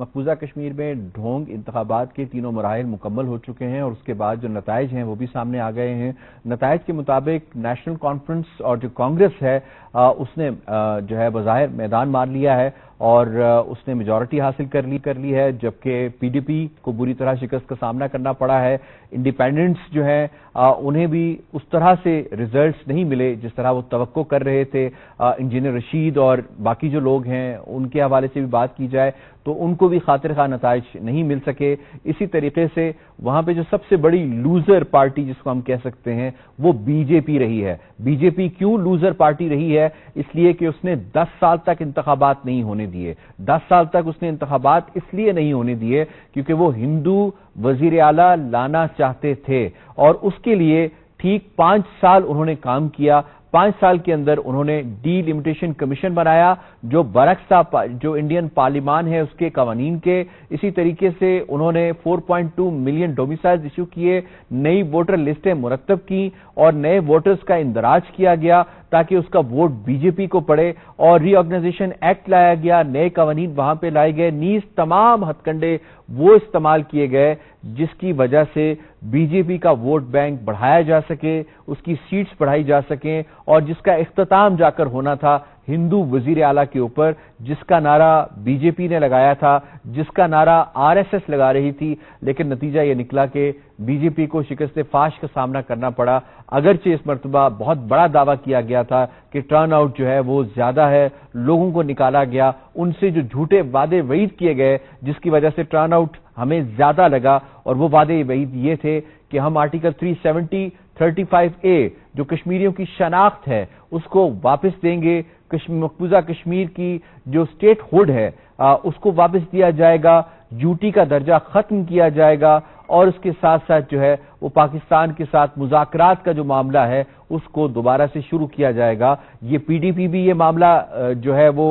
مقبوضہ کشمیر میں ڈھونگ انتخابات کے تینوں مراحل مکمل ہو چکے ہیں اور اس کے بعد جو نتائج ہیں وہ بھی سامنے آ گئے ہیں۔ نتائج کے مطابق نیشنل کانفرنس اور جو کانگریس ہے اس نے جو ہے بظاہر میدان مار لیا ہے اور اس نے میجورٹی حاصل کر لی ہے، جبکہ پی ڈی پی کو بری طرح شکست کا سامنا کرنا پڑا ہے۔ انڈیپینڈنٹس جو ہیں انہیں بھی اس طرح سے ریزلٹس نہیں ملے جس طرح وہ توقع کر رہے تھے۔ انجینئر رشید اور باقی جو لوگ ہیں ان کے حوالے سے بھی بات کی جائے تو ان کو بھی خاطر خواہ نتائج نہیں مل سکے۔ اسی طریقے سے وہاں پہ جو سب سے بڑی لوزر پارٹی جس کو ہم کہہ سکتے ہیں وہ بی جے پی رہی ہے۔ بی جے پی کیوں لوزر پارٹی رہی ہے؟ اس لیے کہ اس نے 10 سال تک انتخابات نہیں ہونے دیے۔ 10 سال تک اس نے انتخابات اس لیے نہیں ہونے دیے کیونکہ وہ ہندو وزیر اعلیٰ لانا چاہتے تھے اور اس کے لیے ٹھیک 5 سال انہوں نے کام کیا۔ 5 سال کے اندر انہوں نے ڈی لمیٹیشن کمیشن بنایا جو برعکس تھا جو انڈین پارلیمان ہے اس کے قوانین کے۔ اسی طریقے سے انہوں نے 4.2 ملین ڈومیسائلز ایشو کیے، نئی ووٹر لسٹیں مرتب کی اور نئے ووٹرز کا اندراج کیا گیا تاکہ اس کا ووٹ بی جے پی کو پڑے، اور ری آرگنائزیشن ایکٹ لایا گیا، نئے قوانین وہاں پہ لائے گئے، نیز تمام ہتھ کنڈے وہ استعمال کیے گئے جس کی وجہ سے بی جے پی کا ووٹ بینک بڑھایا جا سکے، اس کی سیٹس بڑھائی جا سکیں، اور جس کا اختتام جا کر ہونا تھا ہندو وزیر اعلیٰ کے اوپر، جس کا نعرہ بی جے پی نے لگایا تھا، جس کا نعرہ آر ایس ایس لگا رہی تھی، لیکن نتیجہ یہ نکلا کہ بی جے پی کو شکست فاش کا سامنا کرنا پڑا۔ اگرچہ اس مرتبہ بہت بڑا دعویٰ کیا گیا تھا کہ ٹرن آؤٹ جو ہے وہ زیادہ ہے، لوگوں کو نکالا گیا، ان سے جو جھوٹے وعدے وعید کیے گئے جس کی وجہ سے ٹرن آؤٹ ہمیں زیادہ لگا، اور وہ وعدے وعید یہ تھے کہ ہم آرٹیکل 370 35A جو کشمیریوں کی شناخت ہے اس کو واپس دیں گے، مقبوضہ کشمیر کی جو اسٹیٹ ہوڈ ہے اس کو واپس دیا جائے گا، یوٹی کا درجہ ختم کیا جائے گا، اور اس کے ساتھ ساتھ جو ہے وہ پاکستان کے ساتھ مذاکرات کا جو معاملہ ہے اس کو دوبارہ سے شروع کیا جائے گا۔ یہ پی ڈی پی بھی یہ معاملہ جو ہے وہ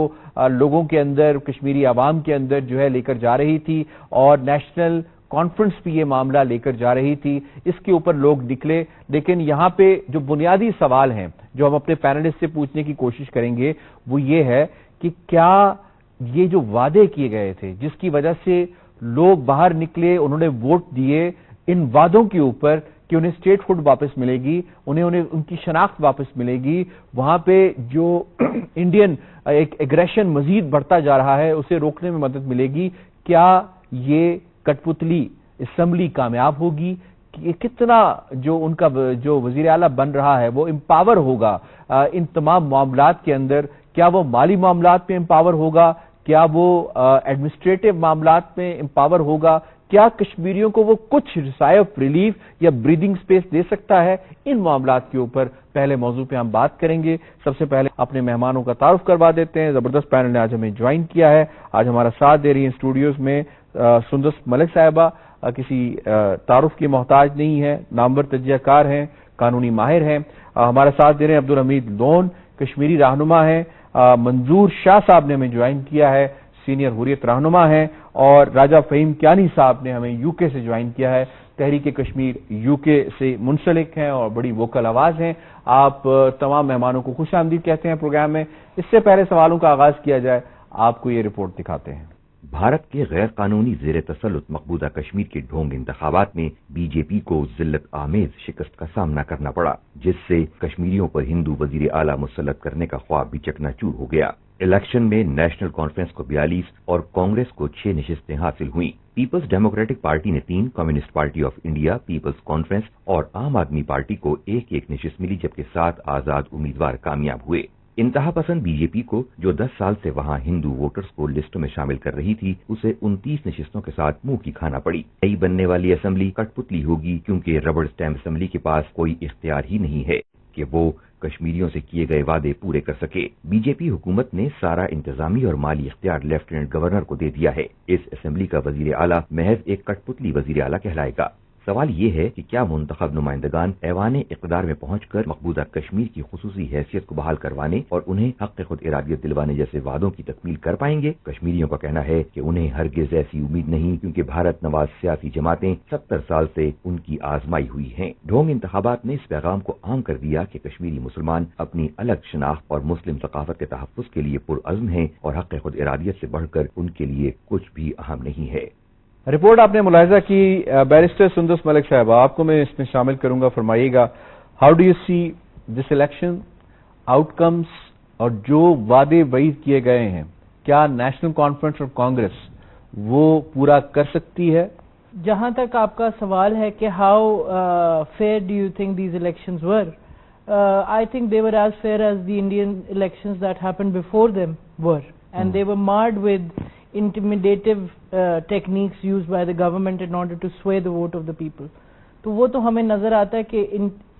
لوگوں کے اندر، کشمیری عوام کے اندر جو ہے لے کر جا رہی تھی، اور نیشنل کانفرنس بھی یہ معاملہ لے کر جا رہی تھی۔ اس کے اوپر لوگ نکلے، لیکن یہاں پہ جو بنیادی سوال ہیں جو ہم اپنے پینلسٹ سے پوچھنے کی کوشش کریں گے وہ یہ ہے کہ کیا یہ جو وعدے کیے گئے تھے جس کی وجہ سے لوگ باہر نکلے، انہوں نے ووٹ دیے، ان وعدوں کے اوپر کہ انہیں اسٹیٹ ہوڈ واپس ملے گی، انہیں ان کی شناخت واپس ملے گی، وہاں پہ جو انڈین ایک ایگریشن مزید بڑھتا جا رہا ہے اسے روکنے میں مدد ملے گی، کیا یہ کٹ پتلی اسمبلی کامیاب ہوگی؟ کہ کتنا جو ان کا جو وزیر اعلیٰ بن رہا ہے وہ امپاور ہوگا ان تمام معاملات کے اندر؟ کیا وہ مالی معاملات میں امپاور ہوگا؟ کیا وہ ایڈمنسٹریٹو معاملات میں امپاور ہوگا؟ کیا کشمیریوں کو وہ کچھ رسائی آف ریلیف یا بریدنگ سپیس دے سکتا ہے؟ ان معاملات کے اوپر پہلے موضوع پہ ہم بات کریں گے۔ سب سے پہلے اپنے مہمانوں کا تعارف کروا دیتے ہیں۔ زبردست پینل نے آج ہمیں جوائن کیا ہے۔ آج ہمارا ساتھ دے رہی ہیں اسٹوڈیوز میں سندس ملک صاحبہ، کسی تعارف کی محتاج نہیں ہے، نامور تجزیہ کار ہیں، قانونی ماہر ہیں۔ ہمارا ساتھ دے رہے ہیں عبدالحمید لون، کشمیری رہنما ہیں۔ منظور شاہ صاحب نے ہمیں جوائن کیا ہے، سینئر حریت رہنما ہیں، اور راجہ فہیم کیانی صاحب نے ہمیں یو کے سے جوائن کیا ہے، تحریک کشمیر یو کے سے منسلک ہیں اور بڑی ووکل آواز ہیں۔ آپ تمام مہمانوں کو خوش آمدید کہتے ہیں پروگرام میں۔ اس سے پہلے سوالوں کا آغاز کیا جائے، آپ کو یہ رپورٹ دکھاتے ہیں۔ بھارت کے غیر قانونی زیر تسلط مقبوضہ کشمیر کے ڈھونگ انتخابات میں بی جے پی کو ذلت آمیز شکست کا سامنا کرنا پڑا، جس سے کشمیریوں پر ہندو وزیر اعلیٰ مسلط کرنے کا خواب بھی چکنا چور ہو گیا۔ الیکشن میں نیشنل کانفرنس کو 42 اور کانگریس کو 6 نشستیں حاصل ہوئیں۔ پیپلز ڈیموکریٹک پارٹی نے 3، communist party of India, people's conference اور عام آدمی پارٹی کو 1 نشست ملی، جبکہ 7 آزاد امیدوار کامیاب ہوئے۔ انتہا پسند بی جے پی کو، جو 10 سال سے وہاں ہندو ووٹرز کو لسٹوں میں شامل کر رہی تھی، اسے 29 نشستوں کے ساتھ منہ کی کھانا پڑی۔ نئی بننے والی اسمبلی کٹ پتلی ہوگی کیونکہ ربڑ اسٹیمپ اسمبلی کے پاس کوئی اختیار ہی نہیں ہے کہ وہ کشمیریوں سے کیے گئے وعدے پورے کر سکے۔ بی جے پی حکومت نے سارا انتظامی اور مالی اختیار لیفٹیننٹ گورنر کو دے دیا ہے۔ اس اسمبلی کا وزیر اعلیٰ محض ایک کٹ پتلی وزیر اعلیٰ کہلائے گا۔ سوال یہ ہے کہ کیا منتخب نمائندگان ایوان اقتدار میں پہنچ کر مقبوضہ کشمیر کی خصوصی حیثیت کو بحال کروانے اور انہیں حق خود ارادیت دلوانے جیسے وعدوں کی تکمیل کر پائیں گے؟ کشمیریوں کا کہنا ہے کہ انہیں ہرگز ایسی امید نہیں، کیونکہ بھارت نواز سیاسی جماعتیں 70 سال سے ان کی آزمائی ہوئی ہیں۔ ڈھونگ انتخابات نے اس پیغام کو عام کر دیا کہ کشمیری مسلمان اپنی الگ شناخت اور مسلم ثقافت کے تحفظ کے لیے پرعزم ہیں اور حق خود ارادیت سے بڑھ کر ان کے لیے کچھ بھی اہم نہیں ہے۔ رپورٹ آپ نے ملاحظہ کی بیرسٹر سندس ملک صاحب، آپ کو میں اس میں شامل کروں گا، فرمائیے گا how do you see this election outcomes اور جو وعدے وعید کیے گئے ہیں، کیا نیشنل کانفرنس اور کانگریس وہ پورا کر سکتی ہے؟ جہاں تک آپ کا سوال ہے کہ how fair do you think these elections were, I think they were as fair as the Indian elections that happened before them were, and they were marred with intimidative techniques used by the government in order to sway the vote of the people. تو وہ تو ہمیں نظر آتا ہے کہ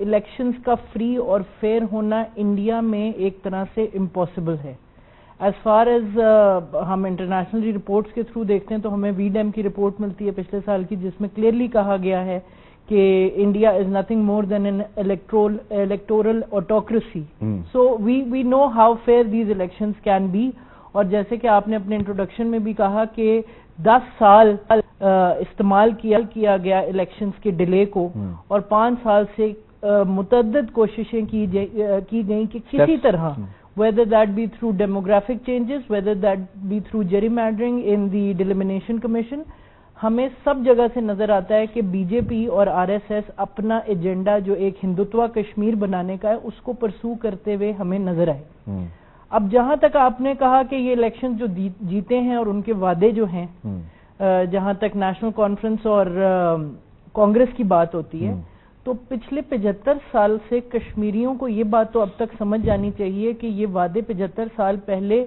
elections کا free اور فیئر ہونا انڈیا میں ایک طرح سے امپاسبل ہے۔ ایز فار ایز ہم انٹرنیشنل رپورٹس کے تھرو دیکھتے ہیں تو ہمیں وی ڈیم کی رپورٹ ملتی ہے پچھلے سال کی، جس میں کلیئرلی کہا گیا ہے کہ India is nothing more than an electoral autocracy. So we know how fair these elections can be. اور جیسے کہ آپ نے اپنے انٹروڈکشن میں بھی کہا کہ 10 سال استعمال کیا گیا الیکشنز کے ڈیلے کو، اور 5 سال سے متعدد کوششیں کی گئیں کہ کسی طرح whether that be through demographic changes, whether that be through gerrymandering in the Delimitation Commission، ہمیں سب جگہ سے نظر آتا ہے کہ بی جے پی اور آر ایس ایس اپنا ایجنڈا جو ایک ہندوتوا کشمیر بنانے کا ہے اس کو پرسو کرتے ہوئے ہمیں نظر آئے۔ اب جہاں تک آپ نے کہا کہ یہ الیکشن جو جیتے ہیں اور ان کے وعدے جو ہیں، جہاں تک نیشنل کانفرنس اور کانگریس کی بات ہوتی ہے، تو پچھلے 75 سال سے کشمیریوں کو یہ بات تو اب تک سمجھ جانی چاہیے کہ یہ وعدے 75 سال پہلے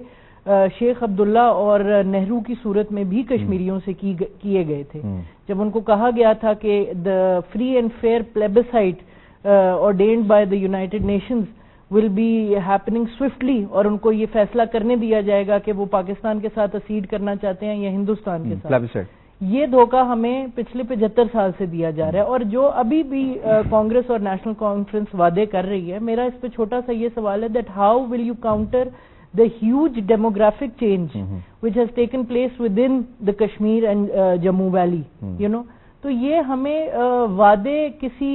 شیخ عبداللہ اور نہرو کی صورت میں بھی کشمیریوں سے کیے گئے تھے، جب ان کو کہا گیا تھا کہ the free and fair plebiscite ordained by the United Nations will be happening swiftly، اور ان کو یہ فیصلہ کرنے دیا جائے گا کہ وہ پاکستان کے ساتھ اسیڈ کرنا چاہتے ہیں یا ہندوستان کے ساتھ۔ یہ دھوکہ ہمیں پچھلے 75 سال سے دیا جا رہا ہے، اور جو ابھی بھی کانگریس اور نیشنل کانفرنس وعدے کر رہی ہے، میرا اس پہ چھوٹا سا یہ سوال ہے that how will you counter the huge demographic change which has taken place within the Kashmir and Jammu Valley, you know. تو یہ ہمیں وعدے کسی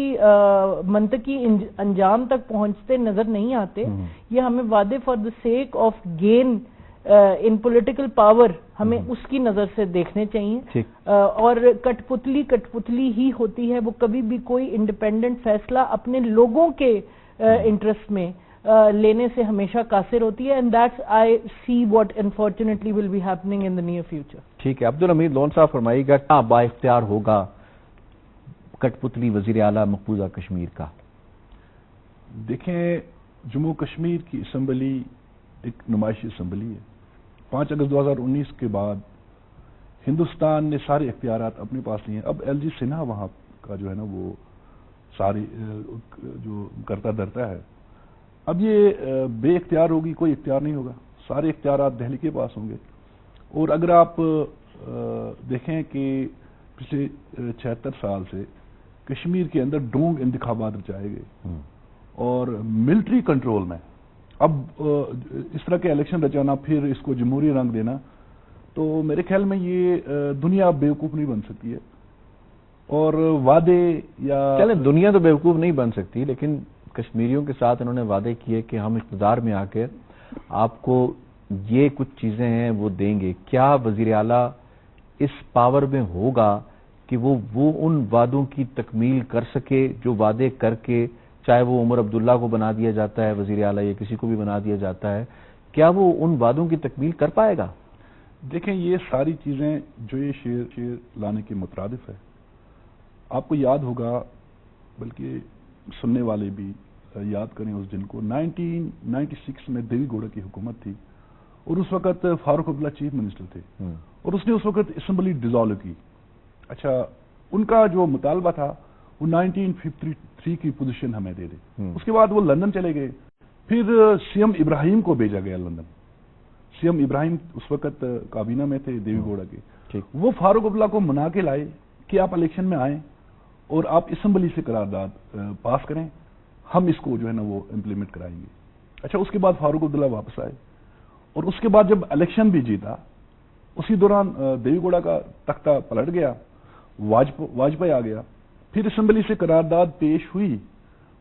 منطقی انجام تک پہنچتے نظر نہیں آتے، یہ ہمیں وعدے for the sake of gain in political power ہمیں اس کی نظر سے دیکھنے چاہیے، اور کٹ پتلی ہی ہوتی ہے، وہ کبھی بھی کوئی انڈیپینڈنٹ فیصلہ اپنے لوگوں کے انٹرسٹ میں لینے سے ہمیشہ قاصر ہوتی ہے، and that's I see what unfortunately will be happening in the near future. ٹھیک ہے، عبدالحمید لون صاحب فرمائیے گا کیا با اختیار ہوگا کٹ پتلی وزیر اعلیٰ مقبوضہ کشمیر کا؟ دیکھیں، جموں کشمیر کی اسمبلی ایک نمائشی اسمبلی ہے۔ 5 اگست 2019 کے بعد ہندوستان نے سارے اختیارات اپنے پاس لیے ہیں۔ اب ایل جی سنہا وہاں کا جو ہے نا وہ ساری جو کرتا دھرتا ہے، اب یہ بے اختیار ہوگی، کوئی اختیار نہیں ہوگا، سارے اختیارات دہلی کے پاس ہوں گے۔ اور اگر آپ دیکھیں کہ پچھلے 76 سال سے کشمیر کے اندر ڈونگ انتخابات رچائے گئے اور ملٹری کنٹرول میں، اب اس طرح کے الیکشن رچانا پھر اس کو جمہوری رنگ دینا، تو میرے خیال میں یہ دنیا بیوقوف نہیں بن سکتی ہے۔ اور وعدے یا چلیں دنیا تو بیوقوف نہیں بن سکتی، لیکن کشمیریوں کے ساتھ انہوں نے وعدے کیے کہ ہم اقتدار میں آ کے آپ کو یہ کچھ چیزیں ہیں وہ دیں گے۔ کیا وزیر اعلیٰ اس پاور میں ہوگا کہ وہ ان وعدوں کی تکمیل کر سکے جو وعدے کر کے، چاہے وہ عمر عبداللہ کو بنا دیا جاتا ہے وزیر اعلیٰ یا کسی کو بھی بنا دیا جاتا ہے، کیا وہ ان وعدوں کی تکمیل کر پائے گا؟ دیکھیں، یہ ساری چیزیں جو یہ شیر لانے کے مترادف ہے، آپ کو یاد ہوگا، بلکہ سننے والے بھی یاد کریں اس دن کو، 1996 میں دیوی گوڑا کی حکومت تھی اور اس وقت فاروق عبداللہ چیف منسٹر تھے، اور اس نے اس وقت اسمبلی ڈیزالو کی۔ اچھا، ان کا جو مطالبہ تھا وہ 1953 کی پوزیشن ہمیں دے دے۔ اس کے بعد وہ لندن چلے گئے، پھر سی ایم ابراہیم کو بھیجا گیا لندن۔ سی ایم ابراہیم اس وقت کابینہ میں تھے دیوی گوڑا کے، وہ فاروق عبداللہ کو منا کے لائے کہ آپ الیکشن میں آئیں، اور آپ اسمبلی سے قرارداد پاس کریں، ہم اس کو جو ہے نا وہ امپلیمنٹ کرائیں گے۔ اچھا، اس کے بعد فاروق عبداللہ واپس آئے، اور اس کے بعد جب الیکشن بھی جیتا، اسی دوران دیوی گوڑا کا تختہ پلٹ گیا، واجپئی آ گیا، پھر اسمبلی سے قرارداد پیش ہوئی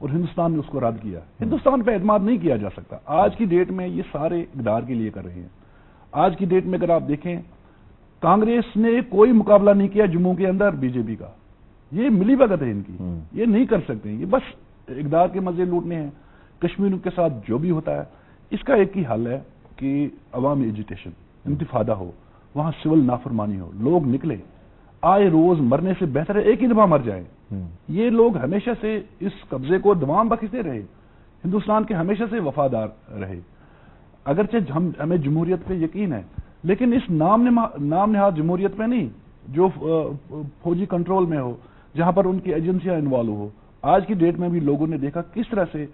اور ہندوستان نے اس کو رد کیا۔ ہندوستان پہ اعتماد نہیں کیا جا سکتا۔ آج کی ڈیٹ میں یہ سارے اقدار کے لیے کر رہے ہیں۔ آج کی ڈیٹ میں اگر آپ دیکھیں، کانگریس نے کوئی مقابلہ نہیں کیا جموں کے اندر بی جے پی کا۔ یہ ملی بھگت ہے ان کی، یہ نہیں کر سکتے، یہ بس اقدار کے مزے لوٹنے ہیں۔ کشمیریوں کے ساتھ جو بھی ہوتا ہے، اس کا ایک ہی حل ہے کہ عوامی ایجیٹیشن، انتفادہ ہو، وہاں سول نافرمانی ہو، لوگ نکلے۔ آئے روز مرنے سے بہتر ہے ایک ہی دفعہ مر جائیں۔ یہ لوگ ہمیشہ سے اس قبضے کو دوام بخشتے رہے، ہندوستان کے ہمیشہ سے وفادار رہے۔ اگرچہ ہمیں جمہوریت پہ یقین ہے، لیکن اس نام نہاد جمہوریت پہ نہیں جو فوجی کنٹرول میں ہو، جہاں پر ان کی ایجنسیاں انوالو ہو۔ آج کی ڈیٹ میں بھی لوگوں نے دیکھا کس طرح سے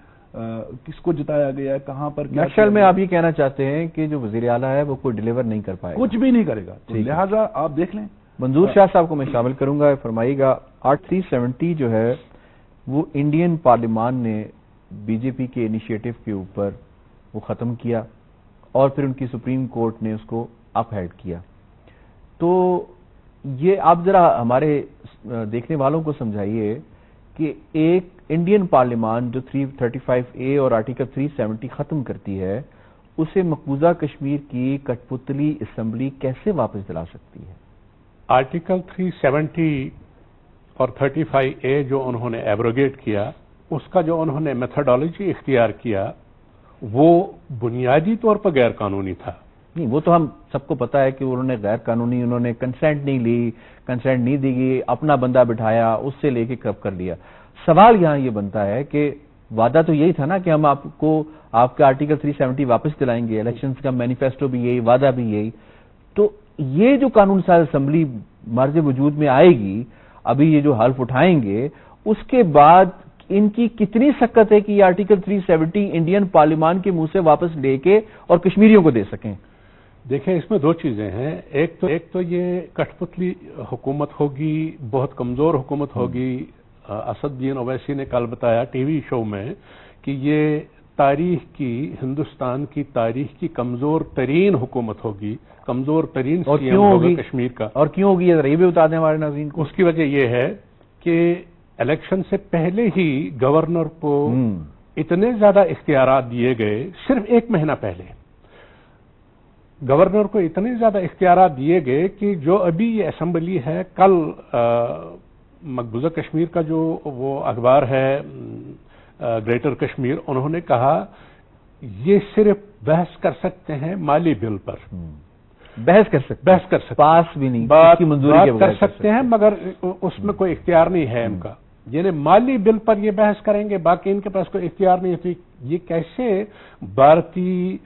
کس کو جتایا گیا ہے، کہاں پر۔ نیشنل میں آپ یہ کہنا چاہتے ہیں کہ جو وزیر اعلیٰ ہے وہ کوئی ڈیلیور نہیں کر پائے گا، کچھ بھی نہیں کرے گا، تو لہٰذا آپ دیکھ لیں۔ منظور شاہ صاحب کو میں شامل کروں گا، فرمائیے گا 370 جو ہے وہ انڈین پارلیمان نے بی جے پی کے انیشیٹو کے اوپر وہ ختم کیا، اور پھر ان کی سپریم کورٹ نے اس کو اپ ہیلڈ کیا۔ تو یہ آپ ذرا ہمارے دیکھنے والوں کو سمجھائیے کہ ایک انڈین پارلیمان جو 335A اور آرٹیکل 370 ختم کرتی ہے، اسے مقبوضہ کشمیر کی کٹ پتلی اسمبلی کیسے واپس دلا سکتی ہے؟ آرٹیکل 370 اور 35A جو انہوں نے ایبروگیٹ کیا، اس کا جو انہوں نے میتھڈالوجی اختیار کیا وہ بنیادی طور پر غیر قانونی تھا۔ نہیں، وہ تو ہم سب کو پتا ہے کہ انہوں نے غیر قانونی، انہوں نے کنسینٹ نہیں لی، کنسینٹ نہیں دی گئی، اپنا بندہ بٹھایا، اس سے لے کے کب کر لیا۔ سوال یہاں یہ بنتا ہے کہ وعدہ تو یہی تھا نا کہ ہم آپ کو آپ کا آرٹیکل 370 واپس دلائیں گے، الیکشنز کا مینیفیسٹو بھی یہی، وعدہ بھی یہی۔ تو یہ جو قانون ساز اسمبلی مرز وجود میں آئے گی، ابھی یہ جو حلف اٹھائیں گے، اس کے بعد ان کی کتنی سکت ہے کہ یہ آرٹیکل 370 انڈین پارلیمان کے منہ سے واپس لے کے اور کشمیریوں کو دے سکیں؟ دیکھیں، اس میں دو چیزیں ہیں۔ ایک تو یہ کٹ پتلی حکومت ہوگی، بہت کمزور حکومت ہوگی۔ اسد الدین اویسی نے کل بتایا ٹی وی شو میں کہ یہ ہندوستان کی تاریخ کی کمزور ترین حکومت ہوگی، کمزور ترین سیم ہوگا کشمیر کا۔ اور کیوں ہوگی یہ بھی بتا دیں ہمارے ناظرین کو۔ اس کی وجہ یہ ہے کہ الیکشن سے پہلے ہی گورنر کو اتنے زیادہ اختیارات دیے گئے، صرف ایک مہینہ پہلے گورنر کو اتنے زیادہ اختیارات دیے گئے کہ جو ابھی یہ اسمبلی ہے، کل مقبوضہ کشمیر کا جو وہ اخبار ہے گریٹر کشمیر، انہوں نے کہا یہ صرف بحث کر سکتے ہیں مالی بل پر، بحث کر سکتے پاس بھی نہیں، بات کر سکتے ہیں مگر اس میں کوئی اختیار نہیں ہے ان کا، یعنی مالی بل پر یہ بحث کریں گے، باقی ان کے پاس کوئی اختیار نہیں ہے۔ یہ کیسے بھارتی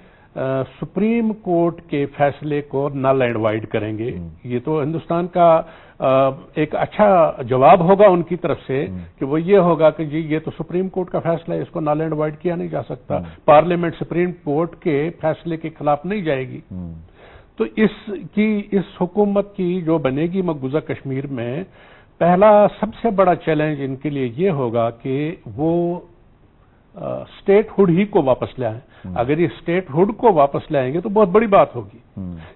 سپریم کورٹ کے فیصلے کو نل اینڈ وائڈ کریں گے؟ یہ تو ہندوستان کا ایک اچھا جواب ہوگا ان کی طرف سے کہ وہ یہ ہوگا کہ جی یہ تو سپریم کورٹ کا فیصلہ ہے، اس کو نل اینڈ وائڈ کیا نہیں جا سکتا، پارلیمنٹ سپریم کورٹ کے فیصلے کے خلاف نہیں جائے گی۔ تو اس حکومت کی جو بنے گی مقبوضہ کشمیر میں، پہلا سب سے بڑا چیلنج ان کے لیے یہ ہوگا کہ وہ اسٹیٹ ہوڈ ہی کو واپس لائیں۔ اگر یہ اسٹیٹ ہوڈ کو واپس لائیں گے تو بہت بڑی بات ہوگی،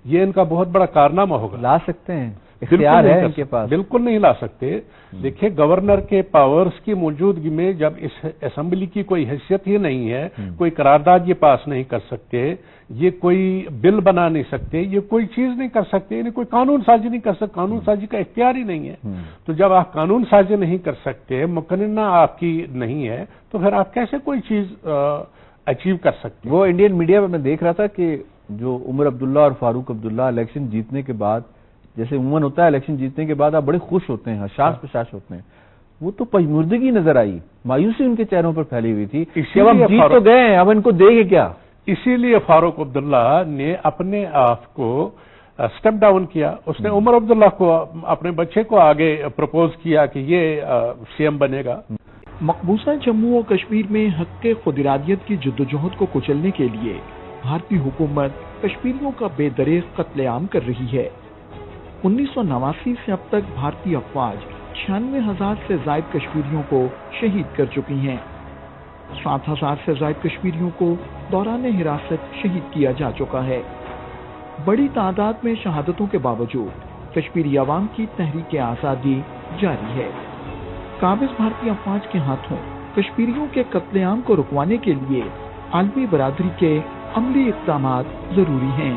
یہ ان کا بہت بڑا کارنامہ ہوگا۔ لا سکتے ہیں، اختیار ہے ان کے پاس، بالکل نہیں لا سکتے۔ دیکھیں، گورنر کے پاورز کی موجودگی میں جب اس اسمبلی کی کوئی حیثیت ہی نہیں ہے، کوئی قرارداد یہ پاس نہیں کر سکتے، یہ کوئی بل بنا نہیں سکتے، یہ کوئی چیز نہیں کر سکتے، یعنی کوئی قانون سازی نہیں کر سکتے، قانون سازی کا اختیار ہی نہیں ہے۔ تو جب آپ قانون سازی نہیں کر سکتے، مقننہ آپ کی نہیں ہے، تو پھر آپ کیسے کوئی چیز اچیو کر سکتے؟ وہ انڈین میڈیا میں دیکھ رہا تھا کہ جو عمر عبداللہ اور فاروق عبداللہ الیکشن جیتنے کے بعد، جیسے عموماً ہوتا ہے الیکشن جیتنے کے بعد آپ بڑے خوش ہوتے ہیں، حشاش پشاش ہوتے ہیں، وہ تو پژمردگی نظر آئی، مایوسی ان کے چہروں پر پھیلی ہوئی تھی کہ اب ہم جیت تو گئے ہیں، اب ان کو دے گے کیا؟ اسی لیے فاروق عبداللہ نے اپنے آپ کو سٹیپ ڈاؤن کیا، اس نے عمر عبداللہ کو، اپنے بچے کو آگے پروپوز کیا کہ یہ سی ایم بنے گا۔ مقبوضہ جموں و کشمیر میں حق خود ارادیت کی جدوجہد کو کچلنے کے لیے بھارتی حکومت کشمیریوں کا بے دریغ قتل عام کر رہی ہے۔ 1989 سے اب تک بھارتی افواج 96,000 سے زائد کشمیریوں کو شہید کر چکی ہیں۔ 7,000 سے زائد کشمیریوں کو دوران حراست شہید کیا جا چکا ہے۔ بڑی تعداد میں شہادتوں کے باوجود کشمیری عوام کی تحریک آزادی جاری ہے۔ قابض بھارتی افواج کے ہاتھوں کشمیریوں کے قتل عام کو رکوانے کے لیے عالمی برادری کے عملی اقدامات ضروری ہیں۔